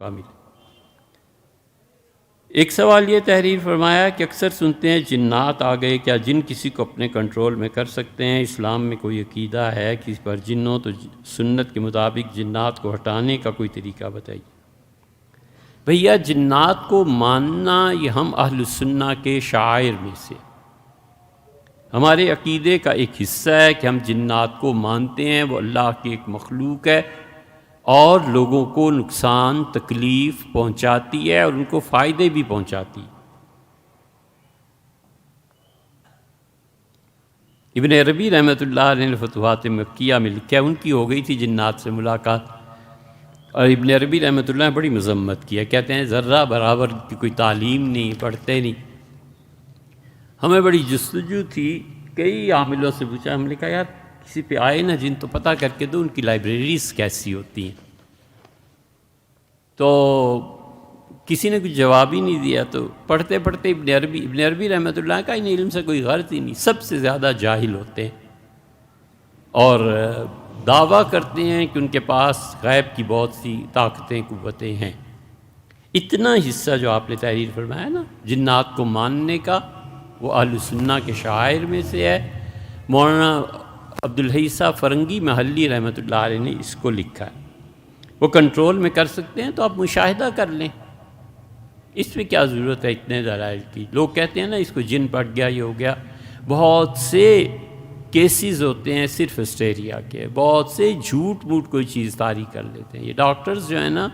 کامل۔ ایک سوال یہ تحریر فرمایا کہ اکثر سنتے ہیں جنات آ گئے، کیا جن کسی کو اپنے کنٹرول میں کر سکتے ہیں؟ اسلام میں کوئی عقیدہ ہے کسی پر جن ہو تو سنت کے مطابق جنات کو ہٹانے کا کوئی طریقہ بتائیے۔ بھیا جنات کو ماننا یہ ہم اہل سنہ کے شعائر میں سے، ہمارے عقیدے کا ایک حصہ ہے کہ ہم جنات کو مانتے ہیں، وہ اللہ کی ایک مخلوق ہے اور لوگوں کو نقصان تکلیف پہنچاتی ہے اور ان کو فائدے بھی پہنچاتی ہے۔ ابن عربی رحمۃ اللہ علیہ نے فتوحات مکیہ میں لکھا ہے، ان کی ہو گئی تھی جنات سے ملاقات، اور ابن عربی رحمۃ اللہ نے بڑی مذمت کیا، کہتے ہیں ذرہ برابر کی کوئی تعلیم نہیں، پڑھتے نہیں۔ ہمیں بڑی جستجو تھی، کئی عاملوں سے پوچھا، ہم نے کہا یار کسی پہ آئے نا جن تو پتہ کر کے دو ان کی لائبریریز کیسی ہوتی ہیں، تو کسی نے کچھ جواب ہی نہیں دیا۔ تو پڑھتے پڑھتے ابن عربی رحمۃ اللہ کا ان علم سے کوئی غرض ہی نہیں، سب سے زیادہ جاہل ہوتے ہیں اور دعویٰ کرتے ہیں کہ ان کے پاس غیب کی بہت سی طاقتیں قوتیں ہیں۔ اتنا حصہ جو آپ نے تحریر فرمایا نا جنات کو ماننے کا، وہ اہل سنہ کے شعائر میں سے ہے۔ مولانا عبدالحی صاحب فرنگی محلی رحمۃ اللہ علیہ نے اس کو لکھا ہے، وہ کنٹرول میں کر سکتے ہیں تو آپ مشاہدہ کر لیں، اس میں کیا ضرورت ہے اتنے دلائل کی۔ لوگ کہتے ہیں نا اس کو جن پڑ گیا، یہ ہو گیا، بہت سے کیسز ہوتے ہیں صرف ہسٹیریا کے، بہت سے جھوٹ موٹ کوئی چیز طاری کر لیتے ہیں۔ یہ ڈاکٹرز جو ہیں نا،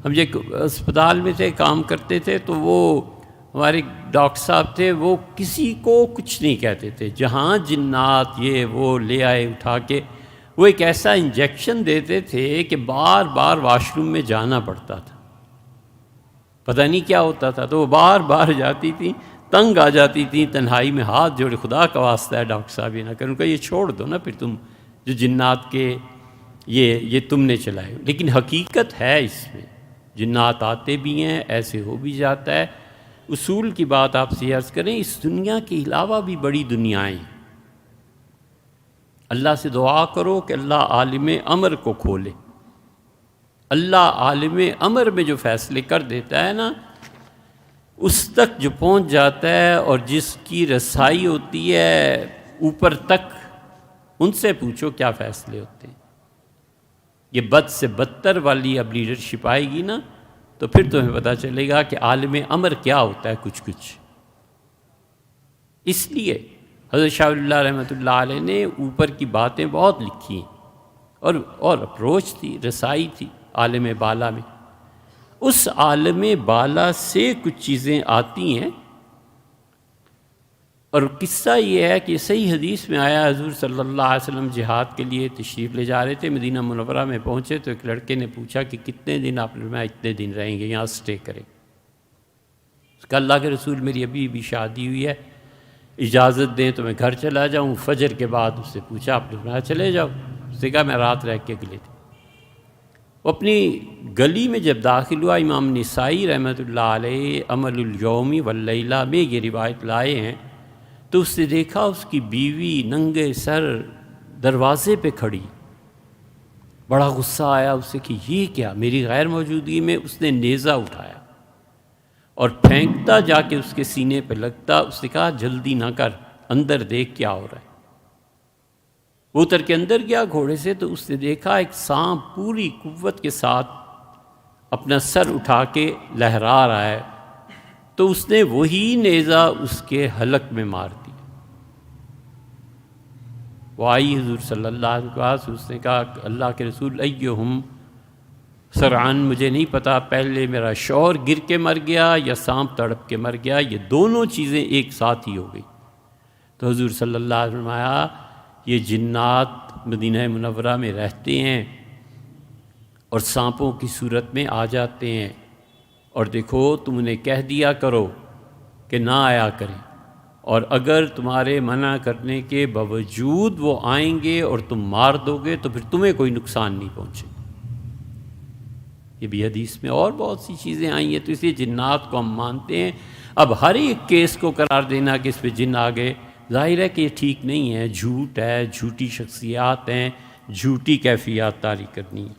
ہم ایک اسپتال میں تھے، کام کرتے تھے، تو وہ ہمارے ڈاکٹر صاحب تھے، وہ کسی کو کچھ نہیں کہتے تھے، جہاں جنات یہ وہ لے آئے اٹھا کے، وہ ایک ایسا انجیکشن دیتے تھے کہ بار بار واش روم میں جانا پڑتا تھا، پتہ نہیں کیا ہوتا تھا، تو وہ بار بار جاتی تھیں، تنگ آ جاتی تھیں، تنہائی میں ہاتھ جوڑے، خدا کا واسطہ ہے ڈاکٹر صاحب یہ نہ کریں، ان کا یہ چھوڑ دو نا پھر تم جو جنات کے یہ تم نے چلائے۔ لیکن حقیقت ہے اس میں، جنات آتے بھی ہیں، ایسے ہو بھی جاتا ہے۔ اصول کی بات آپ سے عرض کریں، اس دنیا کے علاوہ بھی بڑی دنیایں ہیں، اللہ سے دعا کرو کہ اللہ عالم امر کو کھولے۔ اللہ عالم امر میں جو فیصلے کر دیتا ہے نا، اس تک جو پہنچ جاتا ہے اور جس کی رسائی ہوتی ہے اوپر تک، ان سے پوچھو کیا فیصلے ہوتے ہیں۔ یہ بد سے بدتر والی اب لیڈرشپ آئے گی نا، تو پھر تمہیں پتہ چلے گا کہ عالم امر کیا ہوتا ہے کچھ کچھ۔ اس لیے حضرت شاہ ولی اللہ رحمۃ اللہ علیہ نے اوپر کی باتیں بہت لکھی ہیں، اور اپروچ تھی، رسائی تھی عالم بالا میں۔ اس عالم بالا سے کچھ چیزیں آتی ہیں، اور قصہ یہ ہے کہ صحیح حدیث میں آیا، حضور صلی اللہ علیہ وسلم جہاد کے لیے تشریف لے جا رہے تھے، مدینہ منورہ میں پہنچے تو ایک لڑکے نے پوچھا کہ کتنے دن؟ آپ نے فرمایا اتنے دن رہیں گے، یہاں سٹے کریں۔ اس کا اللہ کے رسول میری ابھی بھی شادی ہوئی ہے، اجازت دیں تو میں گھر چلا جاؤں۔ فجر کے بعد اس سے پوچھا، آپ نے فرمایا چلے جاؤ۔ اس نے کہا میں رات رہ کے گلے تھے۔ وہ اپنی گلی میں جب داخل ہوا، امام نسائی رحمۃ اللہ علیہ عمل الیوم واللیلہ میں یہ روایت لائے ہیں، تو اس نے دیکھا اس کی بیوی ننگے سر دروازے پہ کھڑی۔ بڑا غصہ آیا اسے کہ یہ کیا، میری غیر موجودگی میں؟ اس نے نیزہ اٹھایا اور پھینکتا جا کے اس کے سینے پہ لگتا۔ اس نے کہا جلدی نہ کر، اندر دیکھ کیا ہو رہا ہے۔ وہ اتر کے اندر گیا گھوڑے سے، تو اس نے دیکھا ایک سانپ پوری قوت کے ساتھ اپنا سر اٹھا کے لہرا رہا ہے، تو اس نے وہی نیزہ اس کے حلق میں مار دی۔ وہ آئی حضور صلی اللہ علیہ وسلم کے پاس، اس نے کہا اللہ کے رسول ایہم سرعان، مجھے نہیں پتا پہلے میرا شوہر گر کے مر گیا یا سانپ تڑپ کے مر گیا، یہ دونوں چیزیں ایک ساتھ ہی ہو گئی۔ تو حضور صلی اللہ علیہ وسلم فرمایا یہ جنات مدینہ منورہ میں رہتے ہیں اور سانپوں کی صورت میں آ جاتے ہیں، اور دیکھو تم انہیں کہہ دیا کرو کہ نہ آیا کریں، اور اگر تمہارے منع کرنے کے باوجود وہ آئیں گے اور تم مار دو گے تو پھر تمہیں کوئی نقصان نہیں پہنچے۔ یہ بھی حدیث میں اور بہت سی چیزیں آئی ہیں، تو اس لیے جنات کو ہم مانتے ہیں۔ اب ہر ایک کیس کو قرار دینا کہ اس پہ جن آ گئے، ظاہر ہے کہ یہ ٹھیک نہیں ہے، جھوٹ ہے، جھوٹی شخصیات ہیں، جھوٹی کیفیات طاری کرنی ہے۔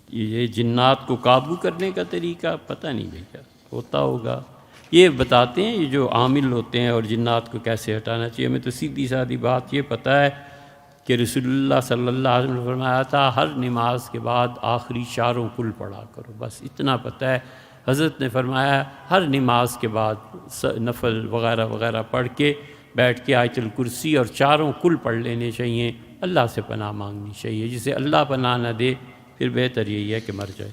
یہ جنات کو قابو کرنے کا طریقہ پتہ نہیں بھیا، ہوتا ہوگا۔ یہ بتاتے ہیں یہ جو عامل ہوتے ہیں اور جنات کو کیسے ہٹانا چاہیے۔ ہمیں تو سیدھی سادھی بات یہ پتہ ہے کہ رسول اللہ صلی اللہ علیہ وسلم نے فرمایا تھا ہر نماز کے بعد آخری چاروں کل پڑھا کرو، بس اتنا پتہ ہے۔ حضرت نے فرمایا ہر نماز کے بعد نفل وغیرہ وغیرہ پڑھ کے بیٹھ کے آیت الکرسی اور چاروں کل پڑھ لینے چاہیے، اللہ سے پناہ مانگنی چاہیے۔ جسے اللہ پناہ نہ دے پھر بہتر یہی ہے کہ مر جائے۔